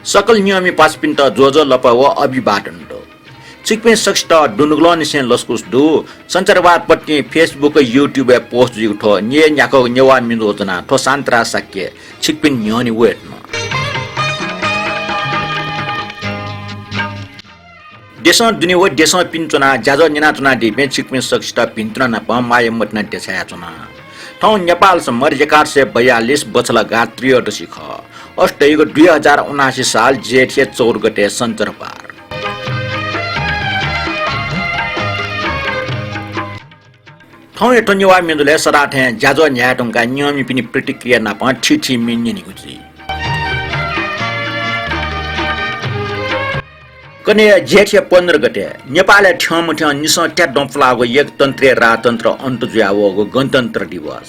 सकल नियमी पासपिंट जोजो लप व अभिवादन चिकपिन सक्स्ट डुनुग्लोनिसेन लस्कुस दु संचारवाद पट्टी फेसबुक यूट्यूब पोस्ट जुठो nye न्याको न्यवा मिन्दोजना ठो सान्त्रा सक्के चिकपिन न्योनी वेट न देशा दुनि व देशा पिन्चना जाजो निना चुना दिपे चिकपिन सक्स्ट पिन्तना न प माय मतना देछया चुना ठौ नेपाल से मर्जकार से 42 बछला गात्रिय दसिख अष्टैको 2079 साल जेठ 4 गते संचारवाद ठौ एटो न्यवा मिन्दुले सराठे जाजो न्याटोंका नियमी पिनि प्रतिक्रिया न प ठिठी मिन्नी गुजी कने जेठ 15 गते नेपालले ठ्याम ठ्याम निस ट्याट डम्फलाको एक तन्त्रीय राजतन्त्र अन्त जुयावको गणतन्त्र दिवस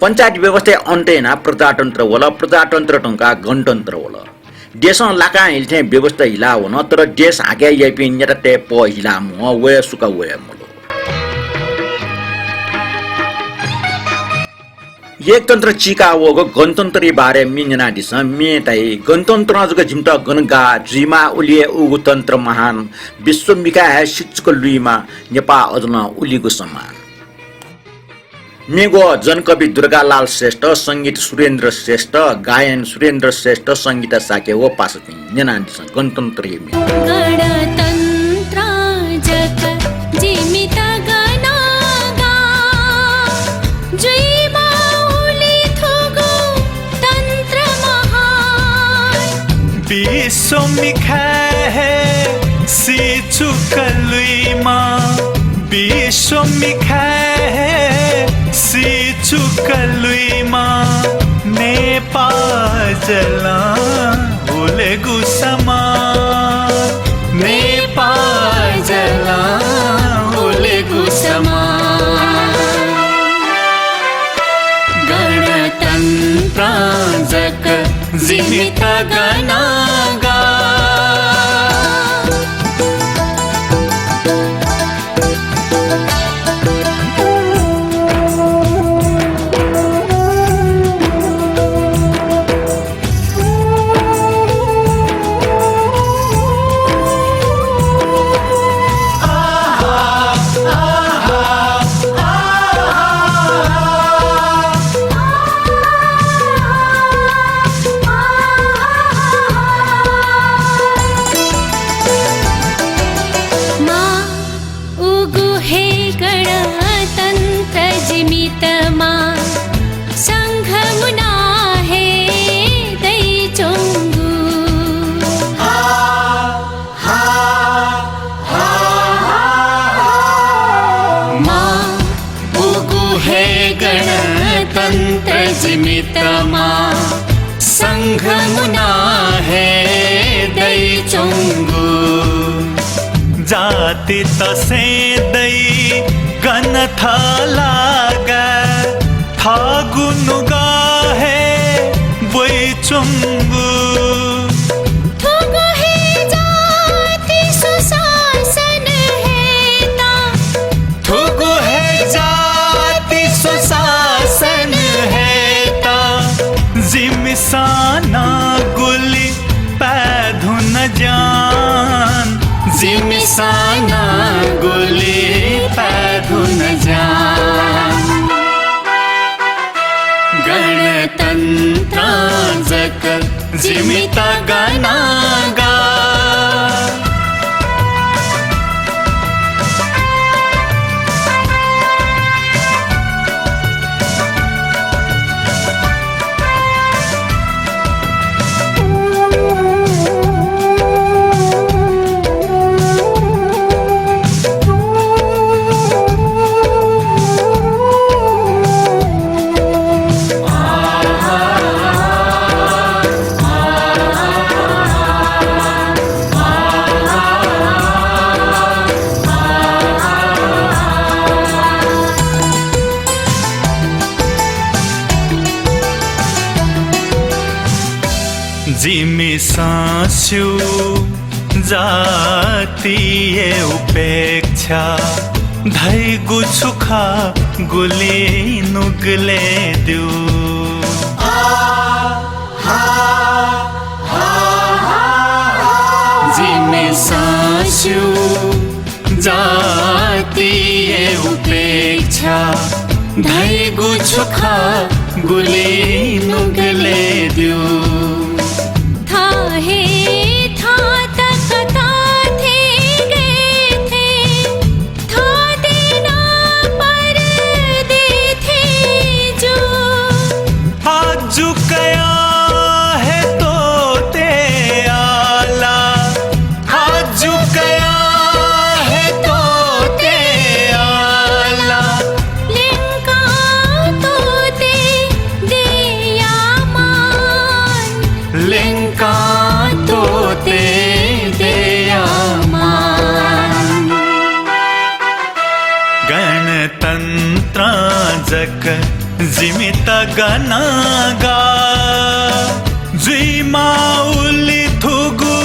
पञ्चायत व्यवस्था अन्तेना प्रजातन्त्र होला प्रजातन्त्र टंका गणतन्त्र होला देश लाका हिल्थे व्यवस्था हिला हुन तर देश आगे यापि नेटते प हिला म वे सुका वे मुलो एक तन्त्र चिकावोको गणतन्त्री बारे मिन्जना दिस मेटाई गणतन्त्र जको जिम्टा गणगा जिमा उलिए उगु तन्त्र महान विश्वमिका है शिक्षको लुइमा नेपाल अजन उलीको सम्मान मेगो जनकवि दुर्गालाल श्रेष्ठ संगीत सुरेन्द्र श्रेष्ठ गायन सुरेन्द्र श्रेष्ठ संगीत साके वो पासति नेना दिस गणतन्त्री विश्वमिखा है सिचुकलुइमा विश्वमिखा है सिचुकलुइमा नेपाल जला ओले गुसमा नेपाल जला ओले गुसमा गणतन्त्र जक जीवित गणागा जिमितमा संघमुना है दै चोंगु जाति तसे दै गन थलागा थागुनुगा है बोई चोंगु जिमिसाना गुली पैधु न जान जिमिसाना गुली पैधु न जान गणतन्त्र जक जिमित गणागा जिमी सास्यु जातीय उपेक्षा धै गुछुखा गुली नुगले द्यू मास्यु जातीय उपेक्षा धैगु छुखा गुली नुगले दियो थाहे था तक था थे गए थे था देना पर दे थे जो आज कया है तो ते आला आज कया है तो ते आला लिंका तो दे दिया मान लिंका तो ते देया मान गणतंत्र जक जिमित गनागा जुइमा उली थुगु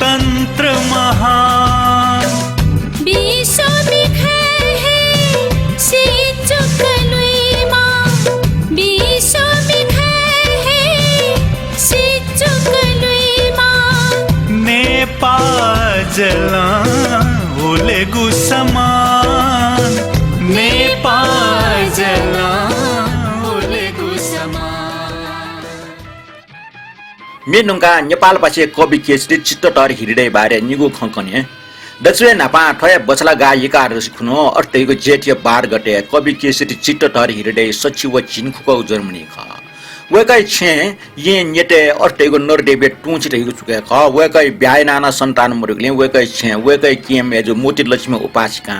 तंत्र महान बीसो बिखे है सी चुकलुई माँ बीसो बिखे है सी चुकलुई माँ नेपाल जला उलेगु समान नेपाल जला उलेगु समान मेनुङका नेपाल पासे कवि केसरी चित्तटर हिरिडे बारे निगु खंकने दक्षिण नापा ठय बचला गायिका रसिखुनो अर्तैको जेठिय बार गटे कवि केसरी चित्तटर हिरिडे सचिव चिनखुको जर्मनी ख वेकै छे ये नेटे अर्तैको नरदेवे टुंछि रहेको छुके ख वेकै ब्यायनाना सन्तान मुरुगले वेकै छे वेकै केम एजो मोती लक्ष्मी उपासिका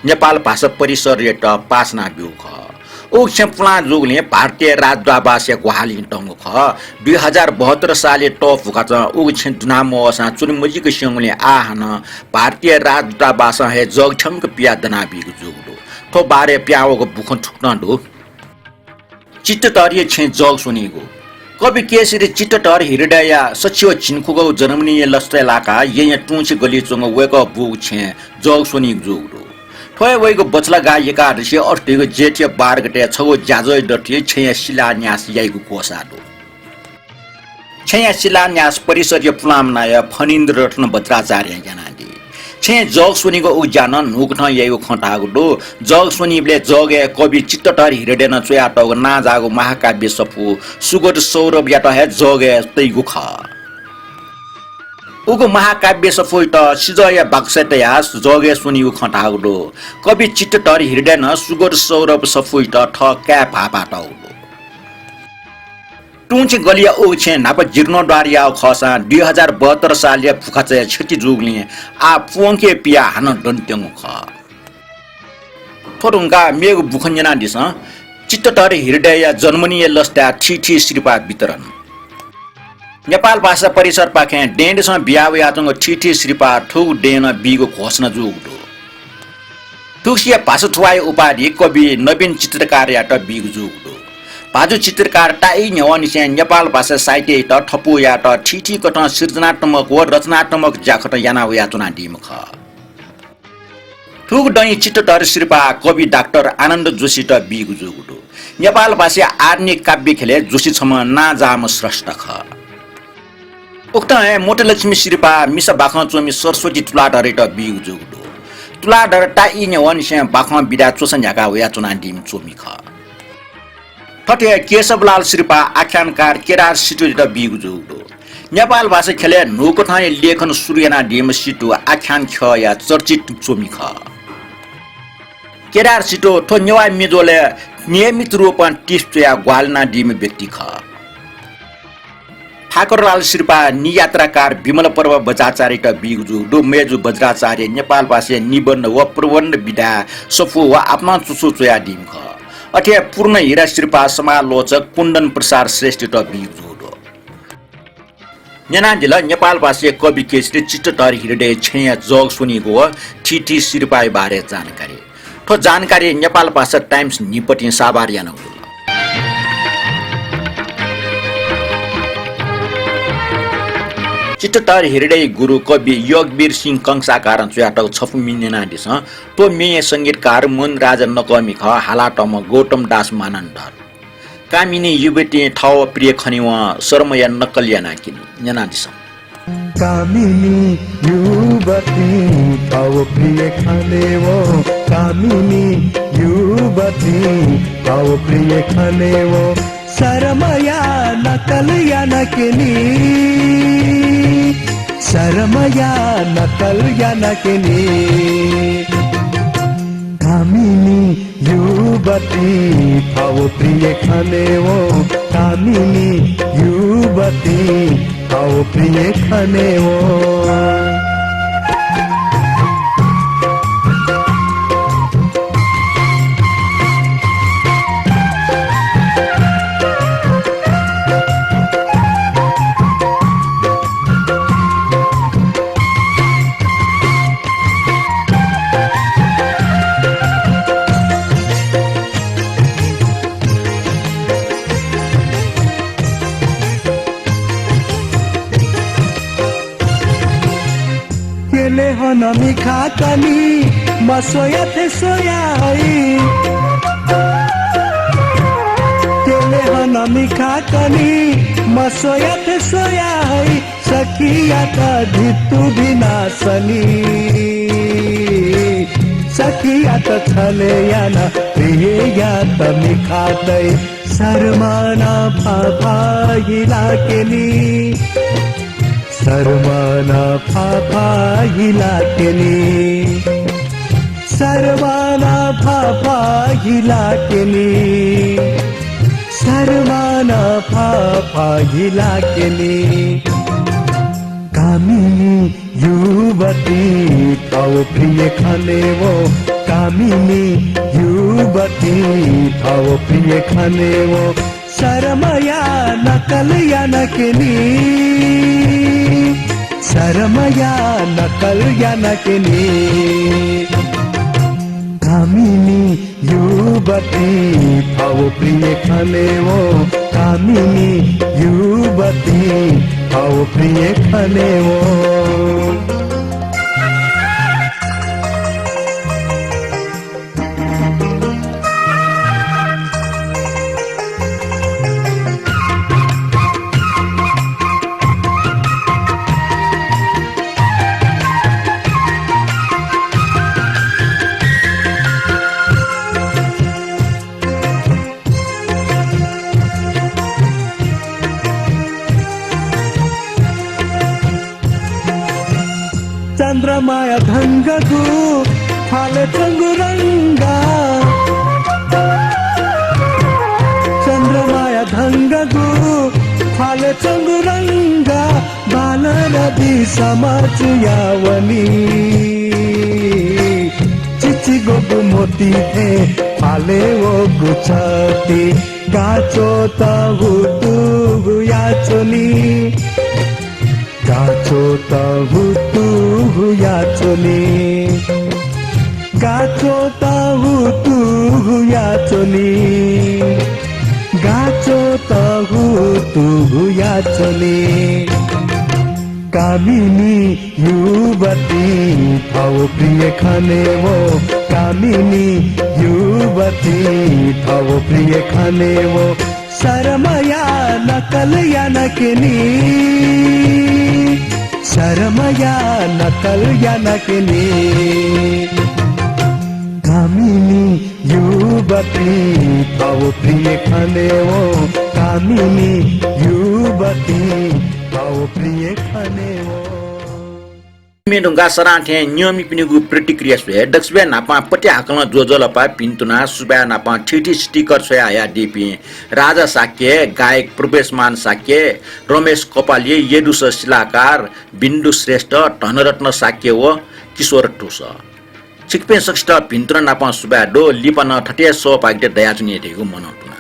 नेपाल भाषा परिसर रेट पासना बिउ ख ऊ छेप्ला जुगले भारतीय राजद्वाबास गुहाली टंग ख 2072 साले टफ भुका छ ऊ छे दुनामो सा चुनिमजिको सिंहले आहन भारतीय राजद्वाबास हे जगठमक पिया दना बिगु जुगलो थो बारे प्यावको बुखन ठुक्न दो चित्तटरिय छे जग सुनिगो कवि केसरी चित्तटर हिरडया सचिव चिनखुगो जर्मनी लस्तेलाका ये टुंछि गली चंग वेक बु छे जग सुनिग जुगलो ठोय वेको बचला गायिका ऋषि अर्तिको जेठिय बार गटे छगो ज्याजय डटी छया शिलान्यास याइगु कोसादो छया शिलान्यास परिसरीय पुलामनाय फनिन्द्र रत्न भद्राचार्य जनादि छे जग सुनिगो उज्यान नुकठ याइगु खटागो जग सुनिबले जगे कवि चित्तटर हिरडेन चोयाटगो नाजागो महाकाव्य सफु सुगत सौरभ याट हे जगे तैगु ख उगो महाकाव्य सफुइट सिजय बाक्सतया जगे सुनिगु खटागो कवि चित्तटर हिरडेन सुगत सौरभ सफुइट ठ क्या भापाटगो टुंछि गलिया ऊ छे नाप जीर्णोद्वारिया खसा 2072 साले फुखाचे छति जुगले आ पुंके पिया हन दन्त्यङ ख थोरुङका मेगु बुखन्जना दिस चित्तटर हिरडया जर्मनी लस्ता ठिठी श्रीपा वितरण नेपाल भाषा परिसर पाखे डेन्डसँग बियावयातङ ठिठी श्रीपा ठुक डेन बिगो घोषणा जुगदो ठुक्सिया भाषा ठुवाई उपाधि कवि नवीन चित्रकार याट बिगु जुगदो बाजु चित्रकार टाइ नेवानिसे नेपाल भाषा साहित्य त ठपु या त ठिठी कट सृजनात्मक व रचनात्मक जाखट याना वया तुना दिमख ठुक डै चित्तटर श्रीपा कवि डाक्टर आनन्द जोशी त बिगु जुगुडो नेपाल भाषा आर्नी काव्य खेले जोशी छम ना जाम श्रेष्ठ ख उक्त मोटलक्ष्मी श्रीपा मिसा बाख चोमी सरस्वती तुलाडरे त बिगु जुगुडो तुलाडर टाइ नेवानिसे बाख बिदा चोसन याका वया तुना दिम चोमी ख ठटे केशवलाल श्रीपा आख्यानकार केरार सिटु र बिगु जुगदो नेपाल भाषा खेले नोकठाने लेखन सूर्यना डिम सिटु आख्यान ख या चर्चित चोमी ख केरार सिटु ठो नेवा मिजोले नियमित रूपमा टिस्ट या ग्वालना डिम व्यक्ति ख ठाकुरलाल श्रीपा नियात्राकार विमल पर्व बजाचार्य त बिगु जुगदो मेजु बज्राचार्य नेपाल भाषा निबन्ध व प्रबन्ध विधा सफु वा आफ्ना चुसु चोया डिम ख अथे पूर्ण हीरा श्रीपा समालोचक कुण्डन प्रसाद श्रेष्ठ त बिजुडो न्यानाजिल नेपाल भाषा कवि केसरी चित्तटर हिरडे छया जग सुनिगो ठिठी श्रीपाई बारे जानकारी ठो जानकारी नेपाल भाषा टाइम्स निपटी साबार यान चित्तटर हिरडे गुरु कवि योगवीर सिंह कंसा कारण चुयाटक छफु मिन्नेना दिस तो मेय संगीतकार मन राजा नकमी ख हालाटम गौतम दास मानन्धर कामिनी युवती ठाव प्रिय खनिवा शर्मया नकलिया नाकिनी न्याना दिस कामिनी युवती आओ प्रिय खाने वो कामिनी युवती आओ प्रिय खाने वो शर्मया नकल या नकली शर्मया नकल या नकली कामिनी युवती आओ प्रिय खाने वो कामिनी युवती आओ प्रिय खाने वो केले हन मिखा कनी मसोया थे सोया है केले हन मिखा कनी मसोया थे सोया है सखिया का धितु बिना सनी सखिया त छले याना प्रिय या त मिखा तै शर्माना फाफा हिला केली सर्वाना फाफा हिला केली सर्वाना फाफा हिला केली सर्वाना फाफा हिला केली कामिनी युवती आओ प्रिय खाने वो कामिनी युवती आओ प्रिय खाने वो शर्मया नकल या नकली शर्मया नकल या नकली कामिनी युवती आओ प्रिय खाने वो कामिनी युवती आओ प्रिय खाने वो चंद्रमाया धंगगु फाले चंगुरंगा चंद्रमाया धंगगु फाले चंगुरंगा बालरदी समाज यावनी चिची गोगु मोती थे फाले वो गुछती गाचो ताहु तू याचोनी गाचो ताहु तू याचोनी गाचो ताहु तू याचोनी गाचो ताहु तू याचोनी कामिनी युवती आओ प्रिय खाने वो कामिनी युवती आओ प्रिय खाने वो शर्मया नकल या नकली शर्मया नकल या नकली कामिनी युवती आओ प्रिय खाने वो कामिनी युवती आओ प्रिय खाने वो मेडुंगा सरांथे नियमी पिनिगु प्रतिक्रिया स्वे दक्षबे नापा पटे हाकल जोजलपा पिन्तुना सुबा नापा ठिठी स्टिकर सोया आया डिपी राजा साक्य गायक प्रवेशमान साक्य रमेश कपाली येदुस शिलाकार बिन्दु श्रेष्ठ धनरत्न साक्य व किशोर टुस छिकपे सक्त पिन्तुना नापा सुबा डो लिपन ठटे सो पाग्दे दयाजुनी देगु मनौटुना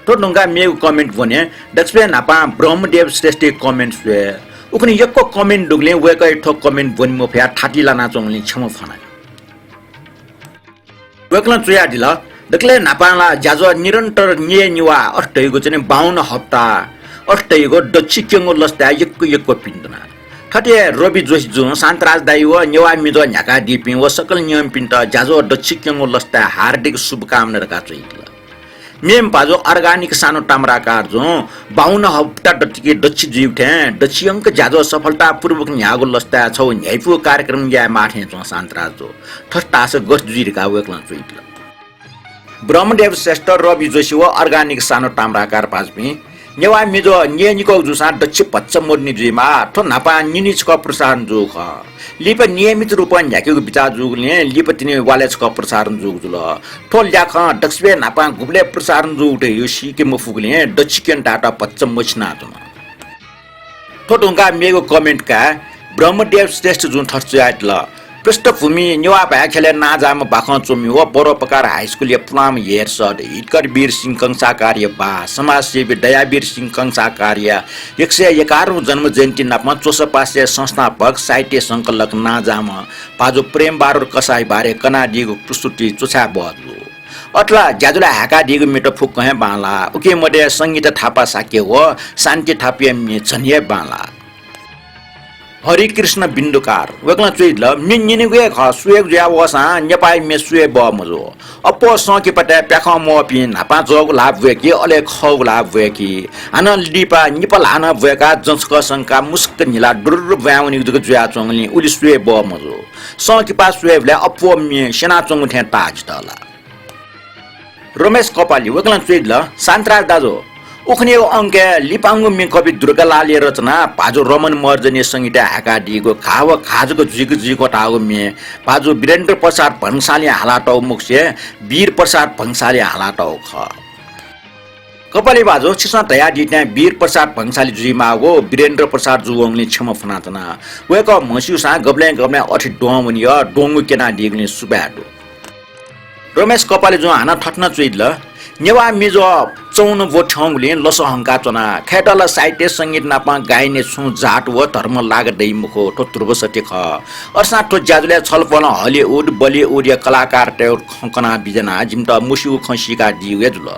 तो डुंगा मेगु कमेन्ट भने दक्षबे नापा ब्रह्मदेव श्रेष्ठ कमेन्ट स्वे उकनी यक्को कमेन्ट डुग्ले वेकै ठो कमेन्ट बन्मो फ्या ठाटिला नाचोंगली छम फना वेकला चुया दिला दक्ले नापाला जाजो निरन्तर nye निवा अष्टैगो चाहिँ 52 हप्ता अष्टैगो दक्षि केंगो लस्ता यक्को पिन्दना ठटे रवि जोशी जुन शान्तराज दाइ व नेवा मिदो न्याका दिपि व सकल नियम पिन्त जाजो दक्षि केंगो लस्ता हार्दिक शुभकामना रका चाहिँ मेम पाजो अर्गानिक सानो टामराकार जो 52 हप्ता डच्ची डच्ची जीवठे डच्ची अंक ज्यादा सफलतापूर्वक न्यागो लस्ता छौ न्यायपु कार्यक्रम या माठे जो शान्तराज जो ठस्टास गस जुरिका वेक्ला चुइट ब्रह्मदेव श्रेष्ठ रवि जोशी व अर्गानिक सानो टामराकार पाजपी नेवा मिजो नियनिको जुसा डच्ची पच्च मोर्नी जुइमा ठो नापा निनिचक प्रसारण जो ख लिप नियमित रूपमा न्याकेको बिचा जुगले लिप तिनी वालेचको प्रसारण जुग जुल ठोल ल्याख डक्सबे नापा गुबले प्रसारण जुगटे यो सिके मफुगले डच्चिकेन टाटा पच्च मछना जुन ठोटुङका मेगो कमेन्ट का ब्रह्मदेव श्रेष्ठ जुन ठर्चयाट ल पृष्ठभूमि नेवा भाखेले नाजाम बाखा चोमी व परोपकार हाई स्कुल पुलाम हेरसड हिटकर वीर सिंह कंसा कार्य बा समाजसेवी दयावीर सिंह कंसा कार्य 111औं जन्म जयन्ती नापमा चोसपासे संस्थापक साहित्य संकलक नाजाम पाजो प्रेम बारोर कसाई बारे कनाडीको प्रस्तुति चोछा बदलो अथवा ज्याजुला हाका दिगो मिटो फुक कहे बाला उके मडे संगीत थापा साके हो शान्ति थापिए मे छनिए बाला हरि कृष्ण बिन्दुकार वेक्ला चुइल मिन्निने ख सुएक ज्या वसा नेपाई मे सुए ब मजो अपो सके पटे प्याखा म पि नापा जग लाभ वेकी अले खग लाभ वेकी आन लिपा निपल आन वेका जंसक संका मुस्क निला डुर व्याउनी दुग ज्या चंगली उली सुए ब मजो सके पास सुएले अपो मे सेना चंगु थे ताज दला रमेश कपाली वेक्ला चुइल शान्तराज दाजो उखने अंके लिपाङ्गु मे कवि दुर्गालाले रचना पाजो रमन मर्जनी संगीत हाका दिगो खाव खाजको जिग जिगो टागो मे पाजो वीरेन्द्र प्रसाद भन्साली हालाटौ मुखसे वीर प्रसाद भन्साली हालाटौ ख कपाली बाजो छिसा दया दिने वीर प्रसाद भन्साली जुइमागो वीरेन्द्र प्रसाद जुवङले क्षम फनातना वेक मसिउसा गब्ले गब्ले अठि डोमनि डोंगु केना दिगले सुबाडो रमेश कपाली जो हाना ठट्न चुइल नेवा मिजो 54 वो ठंगले लसहंका चना खेटल साहित्य संगीत नापा गाइने छु जाट व धर्म लाग दै मुखो ठो तुर्ब सटे ख अर्सा ठो ज्याजुले छलपन हलिउड बलिउड या कलाकार टे खंकना बिजना जिमटा मुसिउ खंसीका दिवे जुल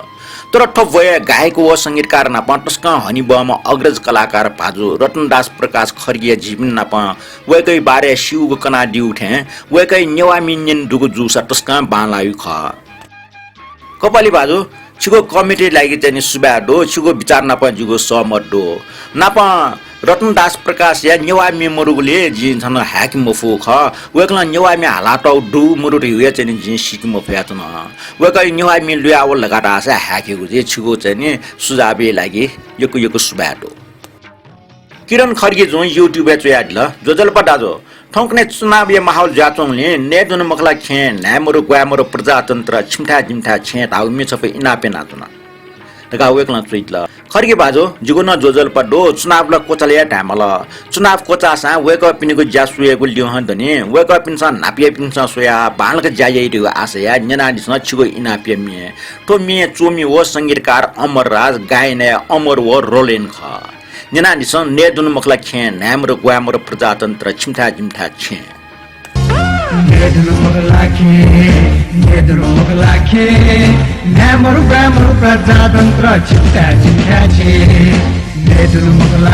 तर ठो भए गायक व संगीतकार नापा टस्का हनी बम अग्रज कलाकार पाजु रतनदास प्रकाश खर्गिया जीवन नापा वेकै बारे शिवको कना दिउ थे वेकै नेवा मिन्यन दुगु जुसा टस्का बालायु ख कपाली बाजु छिगो कमिटी लागि चाहिँ सुबाडो छिगो विचार नापा जुगो सहमतडो नापा रतनदास प्रकाश या नेवामी मरुगले जिन छन ह्याक मफु ख वेकला नेवामी हालाटौ डु मरुरि हुए चाहिँ जिन सिक मफयातन वेकै नेवामी लुयाव लगाटा आसा ह्याकेको जे छिगो चाहिँ सुझावे लागि यको सुबाडो किरण खर्गे जो युट्युब चयाडल जोजलपा दाजो ठौकने चुनावी माहौल जाचोङले नेदुन मखला खे नामरु ग्वामरु प्रजातन्त्र छिमठा जिमठा छे ताउ मे सबै इनापे नाचुना तका वेक्ला चुइतल खर्गे बाजो जुगुन जोजल पडो चुनावला कोचले ढामल चुनाव कोचासा वेक पिनेको ज्यासुएको लियो हन्दने वेक पिनसा नापिए पिनसा सोया बालक जायै दियो आशया नेनादिस छिगो इनापे मे तो मे चोमी व संगीतकार अमर राज गायने अमर व रोलेन ख नेनादिस नेदुन मखला खे नामरु ग्वामरु प्रजातन्त्र छिमठा जिमठा छे नेदुन मखला खे नामरु ग्वामरु प्रजातन्त्र छिमठा जिमठा छे नेदुन मखला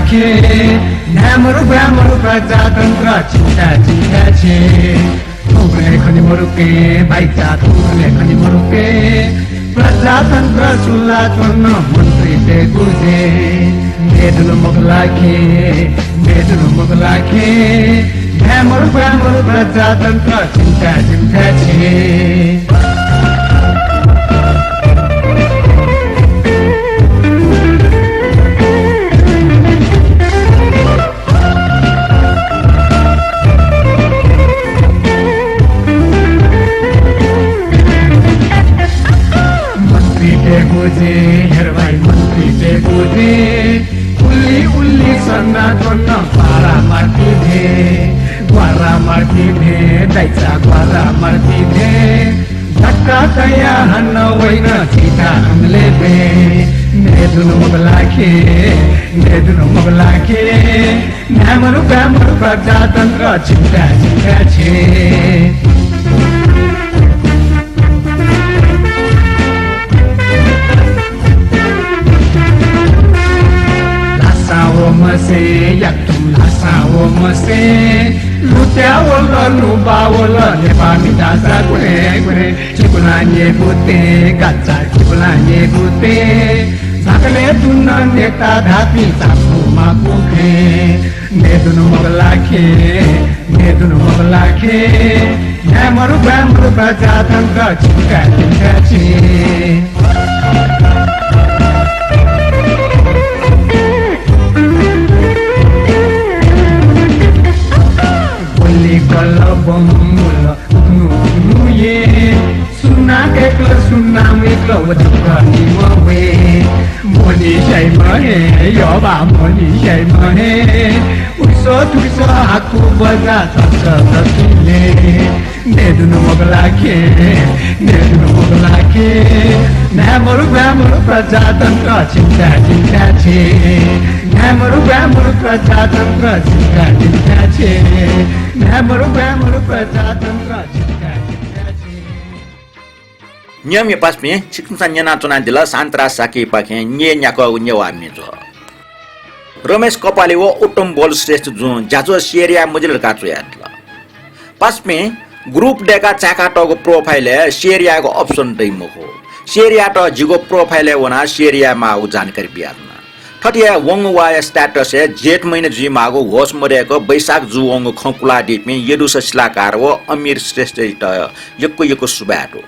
खे नामरु ग्वामरु प्रजातन्त्र छिमठा जिमठा छे थुले खनि मरुके बाइचा थुले खनि मरुके प्रजातन्त्र सुल्ला चोर्न मन्त्री ते गुजे नेदुन मखला खे नामरु ग्वामरु प्रजातन्त्र छिमठा जिमठा छे मंत्री ते गुजे उल्ली सन्ना चोर्न पारा मार्ती भे दैचा ग्वारा मार्ती भे धक्का तया हन्न वैन सीता हमले भे नेदुन मखला खे नामरु ग्वामरु प्रजातन्त्र छिमठा जिमठा छे मसे याक्तुम लासाओ मसे लुत्याओ लुबाओ नेपाली दासा गुरे चिपुलाने बुते गच्चा चिपुलाने बुते झाकले तुन्न नेता धापी सासुमा पुखे नेदुन मोगलाखे न्यामरु ब्राह्मण प्रजातन्त्र चिका चिकाची बोली कल बमुल नुये सुना केकल सुना मेकल वदकनी मवे मोनी शै महे यबा मोनी शै महे उसो तुसो हाकु बजा तस तसिले नेदुन मोगलाखे न्यामरु ब्राह्मण प्रजातन्त्र चिन्ता छे न्यामरु ब्राह्मण प्रजातन्त्र चिन्ता छे न्यामरु ब्राह्मण प्रजातन्त्र चिन्ता छे Nyam ya pas me chikum san nyana tuna dila santra saki pakhe nye nyako nyewa mizo. Ramesh Kopale wo uttam bol Shrestha जुन जाजो शेरिया मजिल काचो यातला. pas me ग्रुप डेका चाका टको प्रोफाइल है शेरिया को ऑप्शन दै मको. शेरिया ट जिगो प्रोफाइल है वना शेरिया मा उ जानकारी बियाना. ठटिया वंग वाया स्टेटस है जेठ महीने जी मागो होस मरेको बैशाख जु वंग खकुला डिट में यदुस शिलाकार वो अमीर श्रेष्ठ ट यको सुबाटो.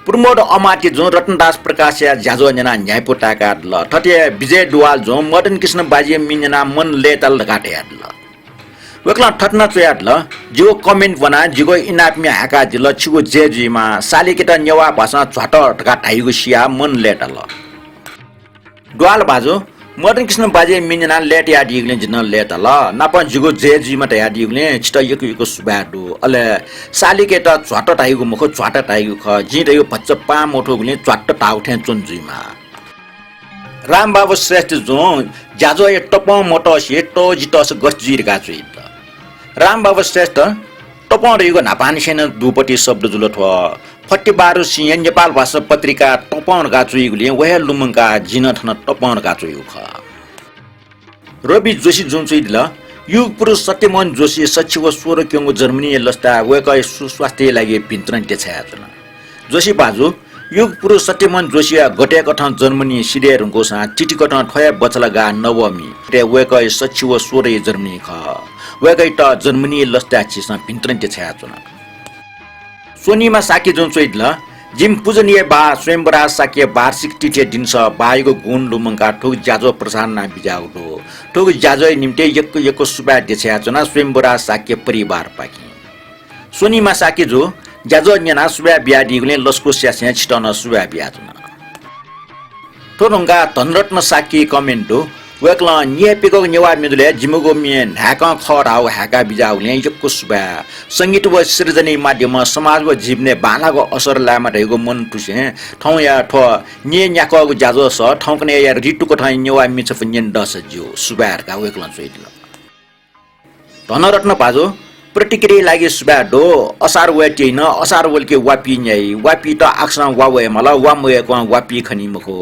प्रमोद अमाटी जो रत्नदास प्रकाश या जाजो जना न्यायपोटाका ल ठटिया विजय दुवाल जो मदन कृष्ण बाजी मिन्जना मन लेतल घाटे ल वेकला ठट्न चयात ल जिगो कमेन्ट बना जिगो इनाप में हाका दिल छिगो जेजी मा सालिकेटा नेवा भाषा झट टका ढाइगो सिया मन लेटल दुवाल बाजो मदन कृष्ण बाजी मिन्जना लेट या दिगले जिन लेटल नापन जिगो जेजी मा तया दिगले छिट यको सुबाडो अले सालिकेटा झट ढाइगो मुखो झट ढाइगो ख जि रयो पच्चपा मोठो गुले झट टाउठे चुनजुइमा राम बाबु श्रेष्ठ जो जाजो ए टप मोटो से तो जितस गस्जिर गाचुइ राम बाबु श्रेष्ठ टप रहिगो नापानी सेन दुपटी शब्द जुलो थ फट्टी बारु सिंह नेपाल भाषा पत्रिका टपन गाचुइ गुले वहे लुमंका जिन थन टपन गाचुइ ख रवि जोशी जुन चाहिँ ल युग पुरुष सत्यमोहन जोशी सचिव स्वर क्योंगो जर्मनी लस्ता वेकै सुस्वास्थ्य लागि पिन्त्रन छया जना जोशी बाजु युग पुरुष सत्यमोहन जोशी गटे कठा जर्मनी सिडेरको सा चिटी कठा ठया बचलगा नवमी रे वेकै सचिव स्वर जर्मनी ख वेकै त जर्मनी लस्ता छिस पिन्त्रन छया जना सोनीमा साकी जुन चाहिँ ल जिम पूजनीय बा स्वयंवरा साके वार्षिक तिथि दिन छ बाइको गुण लुमंका ठोक जाजो प्रसाद ना बिजाउडो ठोक जाजो निम्ते यको सुबा देछया जना स्वयंवरा साके परिवार पाकी सोनीमा साके जो जाजो न्याना सुबा बिया दिगले लस्को स्यास्या छिटन सुबा बिया जना ठोरंगा धनरत्न साके कमेन्टो वेकला न्यापिको नेवा मिदुले जिमुगो मिन हाका खराउ हाका बिजाउले यको सुबा संगीत व सृजनी माध्यम समाज व जीवने बानाको असर लामा रहेको मन टुसे ठौ या ठो ने न्याको जाजो स ठौकने या रिटुको ठै नेवा मिछ फन्यन दस जो सुबारका वेकला सोइदिल धनरत्न पाजो प्रतिक्रिया लागि सुबाडो असार वेटी न असार वलके वापी न्याय वापी त आक्सा वावे मला वामवे को वापी खनि मखो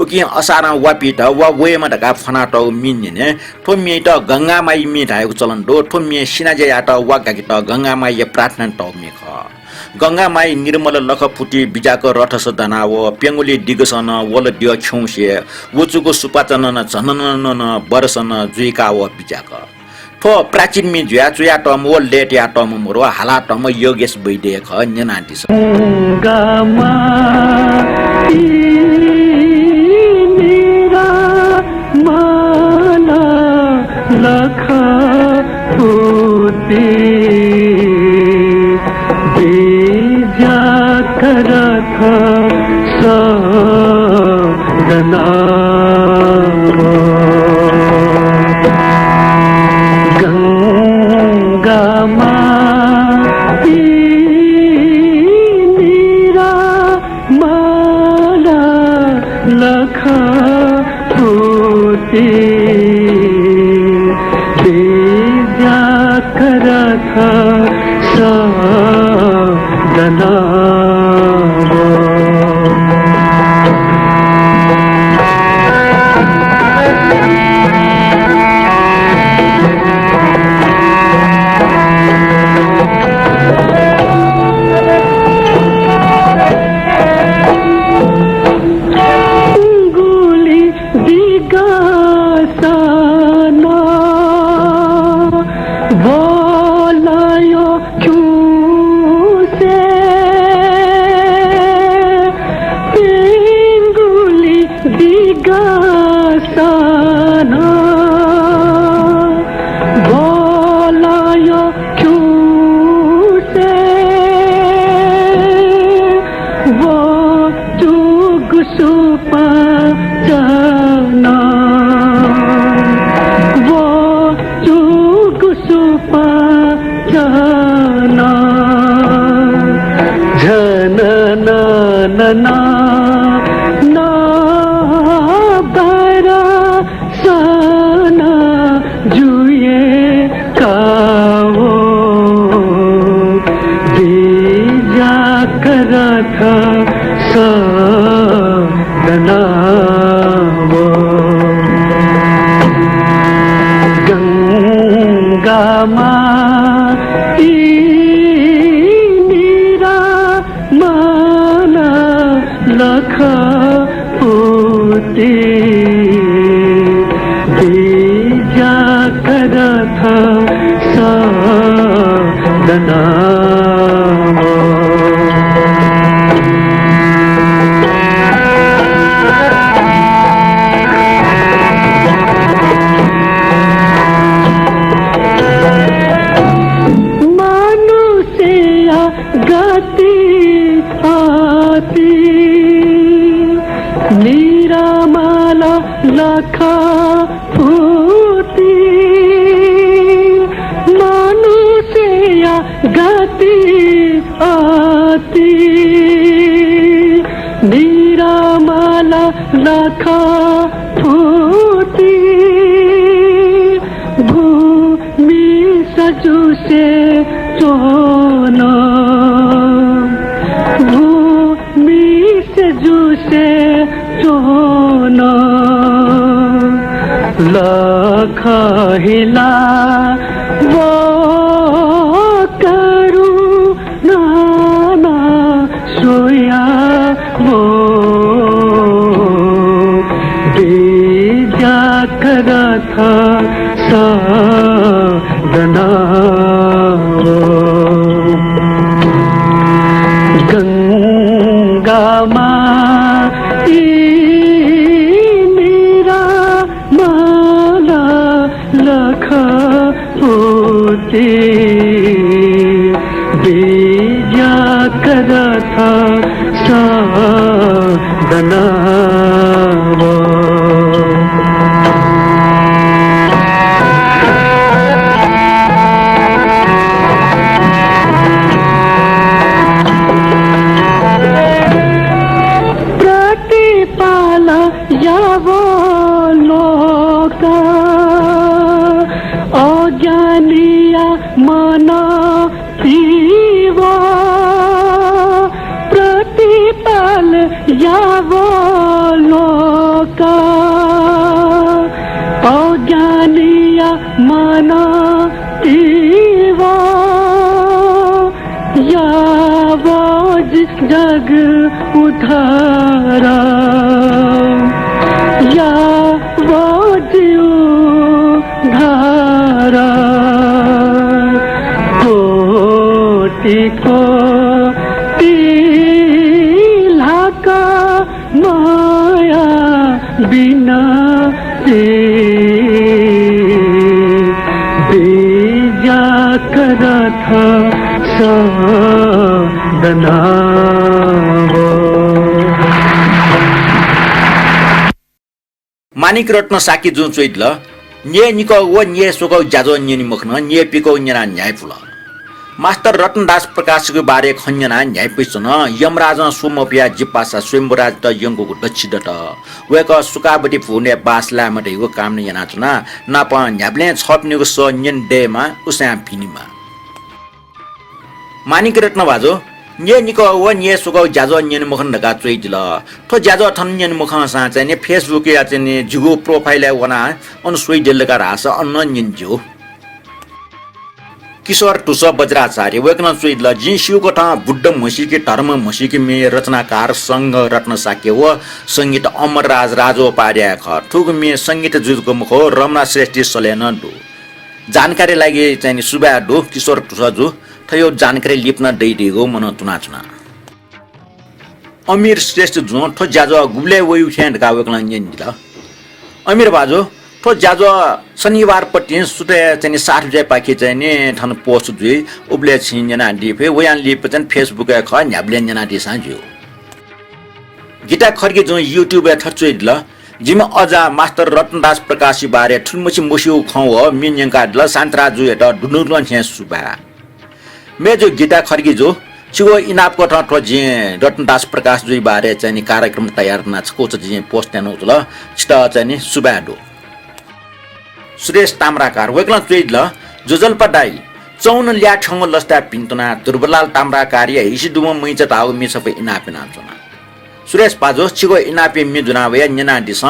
उकि असार वापी त वावे म ढका फना त मिन्ने ठोमी त गंगा माई मि धाएको चलन दो ठोमी सिनाजे या त वागाकी त गंगा माई प्रार्थना त मेख गंगा माई निर्मल लख फुटी बिजाको रथ सदना व पेंगुली दिगसन वल दियो छौसे वचुको सुपाचन न जनन न बरसन जुइका व बिजाक ठो प्राचीन मि जुया चुया टम वो लेट या टम मोरो हाला टम योगेश बैदे ख न्यनान्ति छ गामा मेरा माला लखा होते बेजा करथ सदना सुपचना वो चुक सुपचना झननना ना बरसना जुए कावो बीजा करथ सदनावो गंगा माई नीरा माना लख पुती बीजा करथ सदनावो मनुष्या गति आती निरामला लख फूटी मनुष्या गति आती निरामला लख फूटी भूमि सजु से चोना भूमि सजु से चोना लख हिला वो करुणा सोया वो बीजा करथ सदनावो गंगा माई नीरा माला लख पुती बीजा करथ सदनावो प्रतिपाला यावो लोका अज्ञानिया मना पीवा प्रतिपाल यावो लोका अज्ञानिया मना पीवा यावो जग उधारा यावो जीव धारा कोटि कोटि लाका माया बिना बीजा करथ सदनावो मानिक रत्न साकी जुन चोइदल nye निको व nye सोको जाजो nye निमखन nye पिको न्यना न्याय फुल मास्टर रत्नदास प्रकाशको बारे खन्यना न्याय पैसन यमराज सोमपिया जिपासा स्वयंवराज त यंगको दक्षिदत वेक सुकाबटी फुने बासला मटे हो काम न yana चना नाप न्याब्ले छप्नेको स न्यन डेमा उसा पिनिमा मानिक रत्न बाजो nye निको व nye सोको जाजो nye निमखन ढका चोइदल थो जाजो थन nye निमखन सा चाहिँ फेसबुक या चाहिँ जुगो प्रोफाइल वना अन सोइदलका रास अन्न न्यन्जो किशोर टुस बज्राचार्य वेकन चोइदल जिन्सिउको ठ बुद्ध मसीकी धर्म मसीकी मे रचनाकार संघ रत्न साक्य व संगीत अमरराज राजोपाध्याय ख ठुक मे संगीत जुजको मुखो रमना श्रेष्ठी सलेन दु जानकारी लागि चाहिँ सुबा दु किशोर टुस जु थयो जानकारी लिप्न दैदिगो मन तुनाचना अमीर श्रेष्ठ जु थो जाजो गुले वयु छेन्ड का वेकन न्यन्दिल अमीर बाजो थो जाजो शनिबार पट्टि सुटे चाहिँ 60 रुपैयाँ पाके चाहिँ ठन पोस्ट जुइ उब्ले छिन जना दिफे वयान लिप चाहिँ फेसबुक ख न्याब्ले जना दिसा जु गीता खर्गे जो युट्युब थर्चुइडल जिम अजा मास्टर रत्नदास प्रकाशी बारे ठुलमुसी मुसिउ खौ हो मिन्यंका दल सान्त्रा जु एट दुनुरलन छे सुबा मे जो गीता खर्गे जो चिगो इनापको ठट्ट जे रत्नदास प्रकाश जुइ बारे चाहिँ कार्यक्रम तयार नाच कोच जे पोस्ट नउतल छिटा चाहिँ सुबाडो सुरेश ताम्राकार वेकला चुइडल जोजलपडाई चौन ल्या ठंग लस्ता पिन्तना दुर्बलाल ताम्राकारी हिसी दुम मैच ताउ मि सबै इनापिना चना सुरेश पाजो छिगो इनापे मि जुनावे न्यना दिस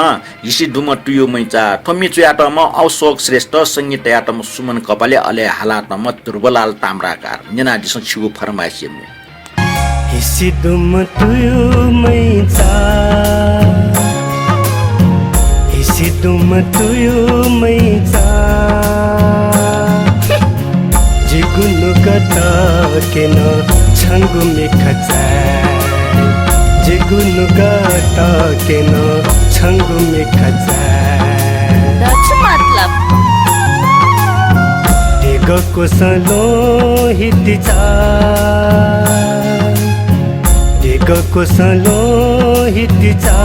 हिसी दुम टुयो मैचा थमी चुयाटम अशोक श्रेष्ठ संगीत याटम सुमन कपाले अले हालातम दुर्बलाल ताम्राकार न्यना दिस छिगो फरमाइस मि हिसी दुम टुयो मैचा हिसी दुम टुयो मैचा जिगुनु गता केन छंगु मिखचा जिगुनु गता केन छंगु मिखचा That's मतलब देगको सलो हितिचा देगको सलो हितिचा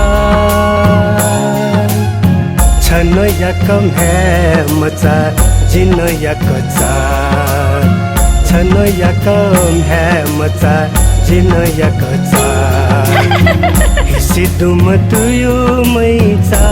छन याकम है मचा जिन याकचा छन याकम है मचा जिन याकचा हिसी दुम तुयो मैचा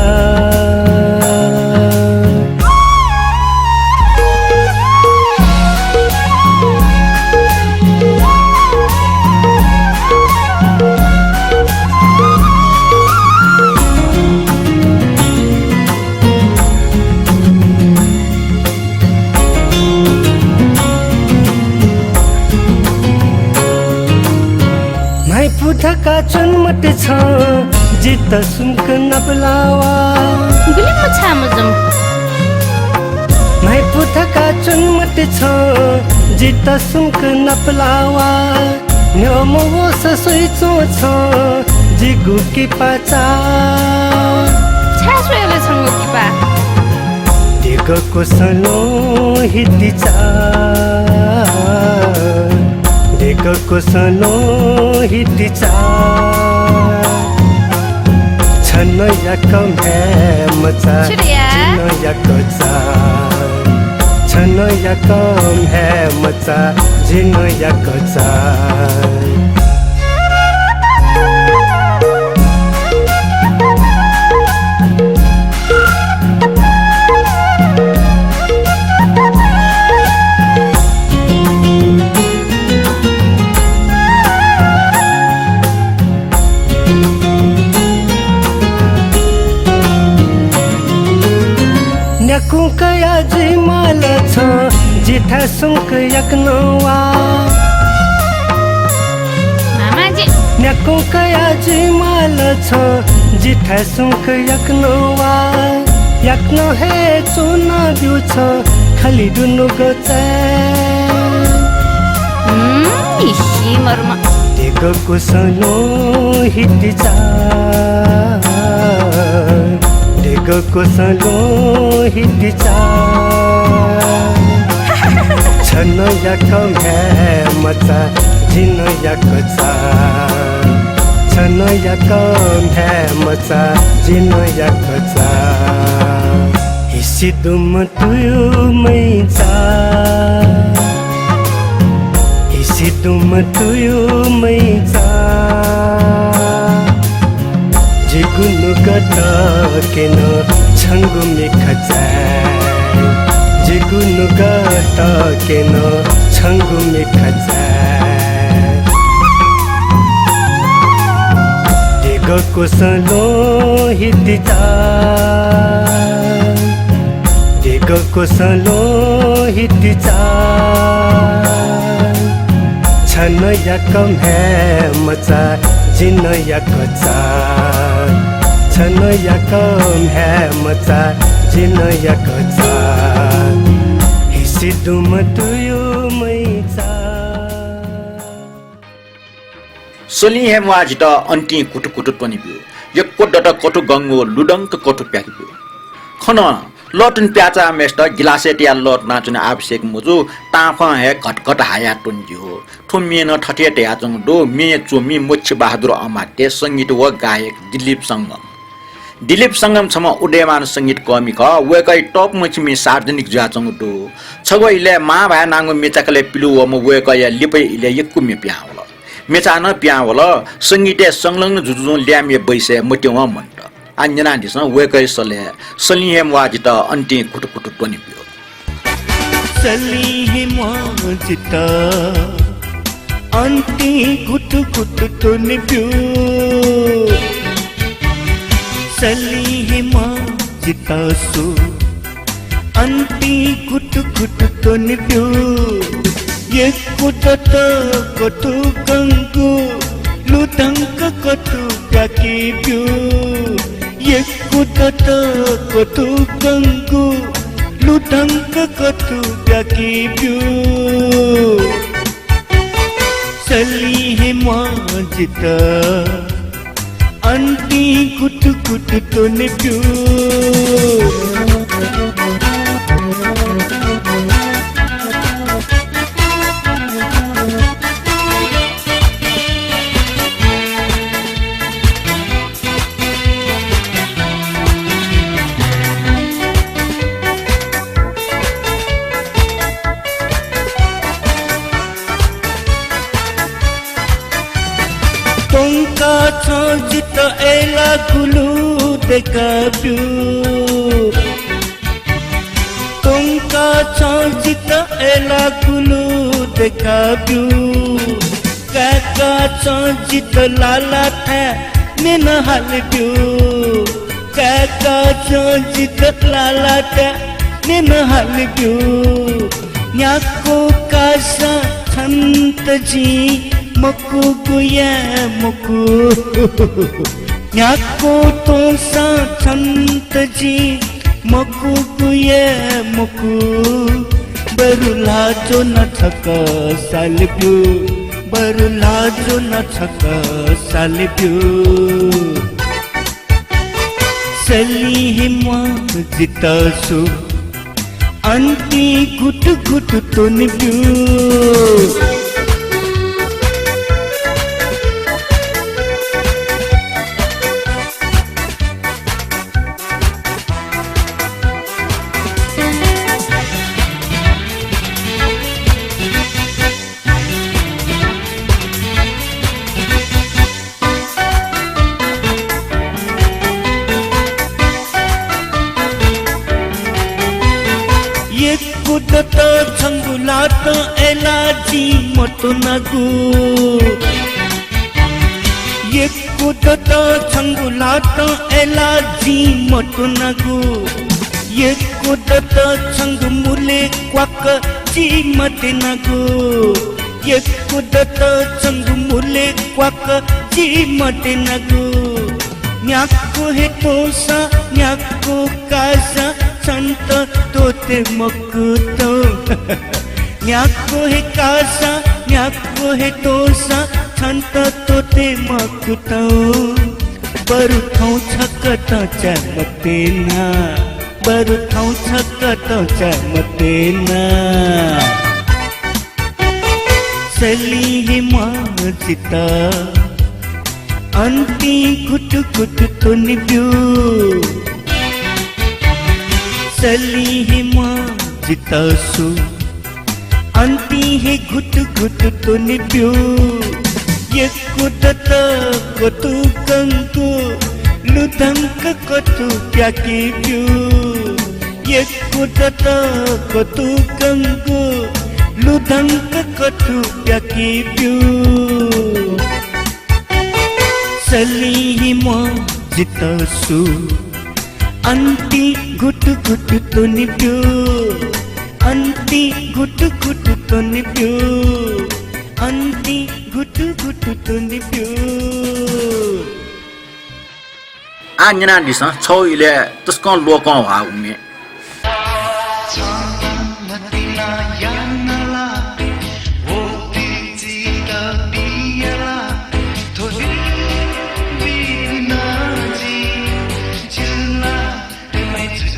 पुथका चुनमट छ जित सुनक नबलावा Bili mo chamazum माई पुथका चुनमट छ जित सुनक नबलावा न्योमो ससुइचो छ जिगु की पाचा Chaswele chango kipa दिगको सलो हितिचा दिगको सलो हितिचा छन याकम है मचा Churiya. जिन याकचा छन याकम है मचा जिन याकचा कया जिमाल छ जिठा सुंक यकनवा Mama ji न्याको कया जिमाल छ जिठा सुंक यकनवा यकनो हे चुना दिउ छ खाली दुनु गचा Ishi marma दिगको सलो हितिचा दिगको सलो हितिचा छन याकम है मचा जिन याकचा छन याकम है मचा जिन याकचा हिसी दुम तुयो मैचा हिसी दुम तुयो मैचा जिगुनु गता केन छंगु मिखचा जिगुनु गता केन छंगु मिखचा दिगको सलो हितिचा दिगको सलो हितिचा छन याकम है मचा जिन याकचा छन याकम है मचा जिन याकचा हिसी दुम तुयो मैचा सोली हेम वाजित अन्टी कुटु कुटु पनि बियो एक कोट डट कोटु गंगो लुडंक कोटु प्याकि बियो खन लटन प्याचा मेस्ट गिलासेटिया लट नाचुन आवश्यक मुजु ताफ हे घटघट हाया टुन्जियो ठुमिएन ठठे ट्याचङ दो मे चोमी मोक्ष बहादुर अमात्य संगीत व गायक दिलीप संगम छम उदयमान संगीत कमिक वेकै टप मचिमी सार्वजनिक ज्याचङ दो छगोइले मा भा नांगो मेचाकले पिलु व म वेकै लिपै इले यक्कु मे प्यावल मेचान प्यावल संगीते संलग्न जुजु ल्यामे बैसे मट्यौ मन्ट अन्जना दिस वेकै सले सलिहेम वाजित अन्ति कुटकुट टोनिप्यो सलिहेम वाजित अन्ति कुटकुट टोनिप्यो सलिहेम वाजित सु अन्ति कुटकुट टोनिप्यो यकुटत कटु गंगु लुदंक कटु प्याकिप्यो यकुटत कटु गंगु लुदंक कटु प्याकिप्यो सलिहेम वाजित अन्ति कुटकुट टोनिप्यो तोंका छजित एला गुलु देखाप्यो तोंका छजित एला गुलु देखाप्यो काका छजित लाला था नेन हाल्प्यो काका छजित लाला था नेन हाल्प्यो न्याको कासा छन्त जी मकु गुया मकु न्याको तो सा छन्त जी मकु गुया मकु बरुला जो न छक सालप्यो बरुला जो न छक सालप्यो सलिहेम वाजित सु अन्ति गुट गुट टोनिप्यो कुदत छंगुलात एलाजी मतो नगु ये कुदत छंगुलात एलाजी मतो नगु ये कुदत छंग मुले क्वाक जी मते नगु ये कुदत छंग मुले क्वाक जी मते नगु न्याको हे तोसा न्याको कासा संत तोते मकुतो न्याको हे कासा न्याको हे तोसा संत तोते मकुतो बरु थौ छकत चमतेना बरु थौ छकत चमतेना सलिहेम वाजित अन्ति कुट कुट टोनिप्यो सलिहेम वाजित सु अन्ति हे गुट गुट टोनिप्यो यकुटत कटु गंगु लुदंक कटु प्याकिप्यो यकुटत कटु गंगु लुदंक कटु प्याकिप्यो सलिहेम वाजित सु अन्ति गुट गुट टोनिप्यो अन्ति गुट गुट टोनिप्यो अन्ति गुट गुट टोनिप्यो आन्जना दिस छौ इले तस्कन लोक वा उमे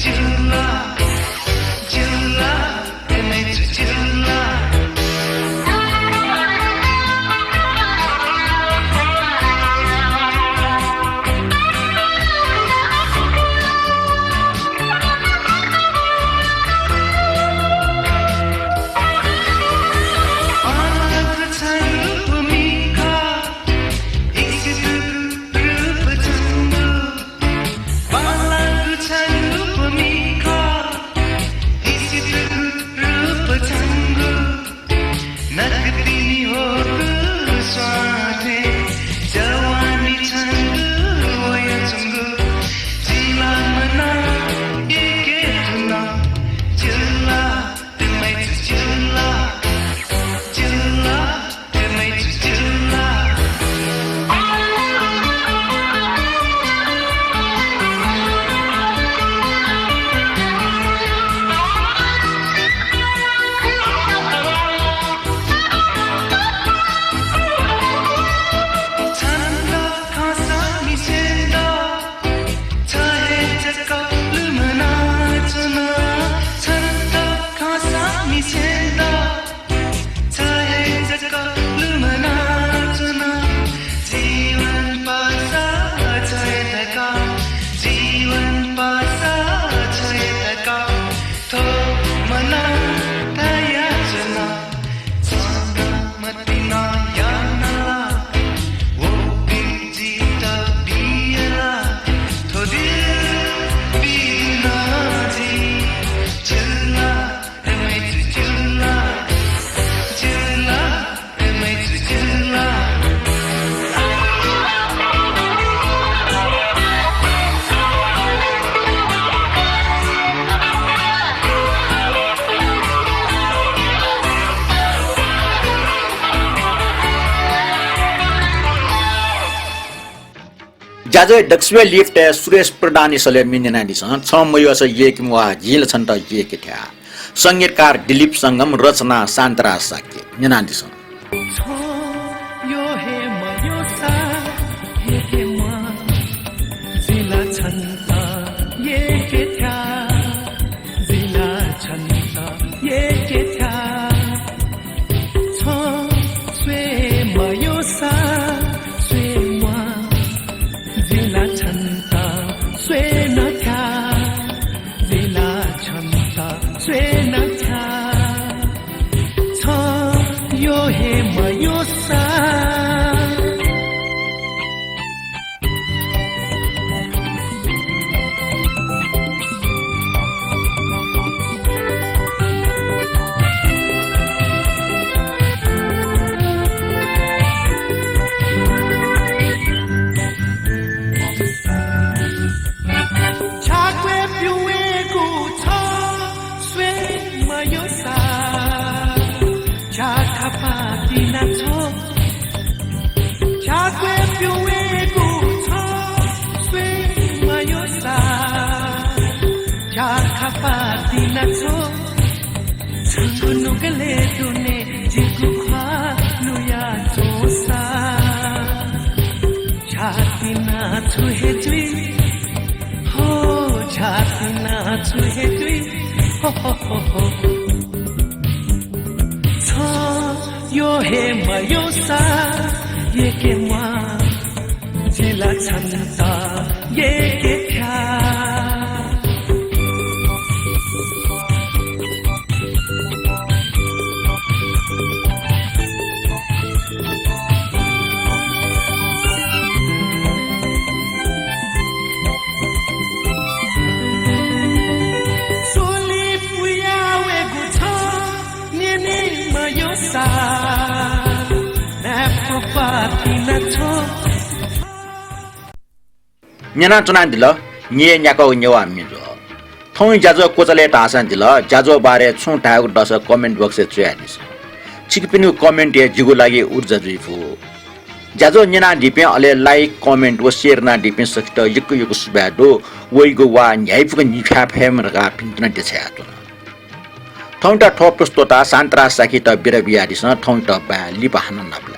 Jula जाजो दक्षिण लिफ्ट सुरेश प्रधानी सले मिनिनानी छ 6 मयस एक वा झिल छन् त एक थ्या संगीतकार दिलीप संगम रचना शान्तरा साके निनानी छ यो हे मयो सा ये के मा जिला छन्ता ये के थ्या जिला छन्ता ये के थ्या छ स्वे मयो सा स्वे मा जिला छन्ता स्वे न थ्या जिला छन्ता स्वे न थ्या छ यो हे मयो सा छाक्वे पिउएको छ स्वे मयो सा छाखा पाकिन छ छाक्वे पिउएको छ स्वे मयो सा छाखा पाकिन छ छुनुगले दुने जिगु खा लुया जोसा छाकिना छुहे जुई हो छाकिना छुहे जुई हो छ यो हे मयो सा ये के मा जिला छन्ता ये के थ्या सोली पुयावेको छ निने मयो सा नाप्रो पातिन छ न्याना चुना दिल nye न्याको न्यवा मिलो थौं जाजो कोचले तासन दिल जाजो बारे छु टाको दस कमेन्ट बक्स छ्यानिस छिकपिनु कमेन्ट ए जिगु लागि ऊर्जा जुइफु जाजो न्याना दिपे अले लाइक कमेन्ट व शेयर ना दिपे सकित यकु यकु सुबादो वइगो वा न्याइफुको निफा फेम रगा पिन्टना देछ्यातो थौं ता ठोप प्रस्तोता शान्तरा साकी त बिरबियादिस थौं त बा लिपाहन न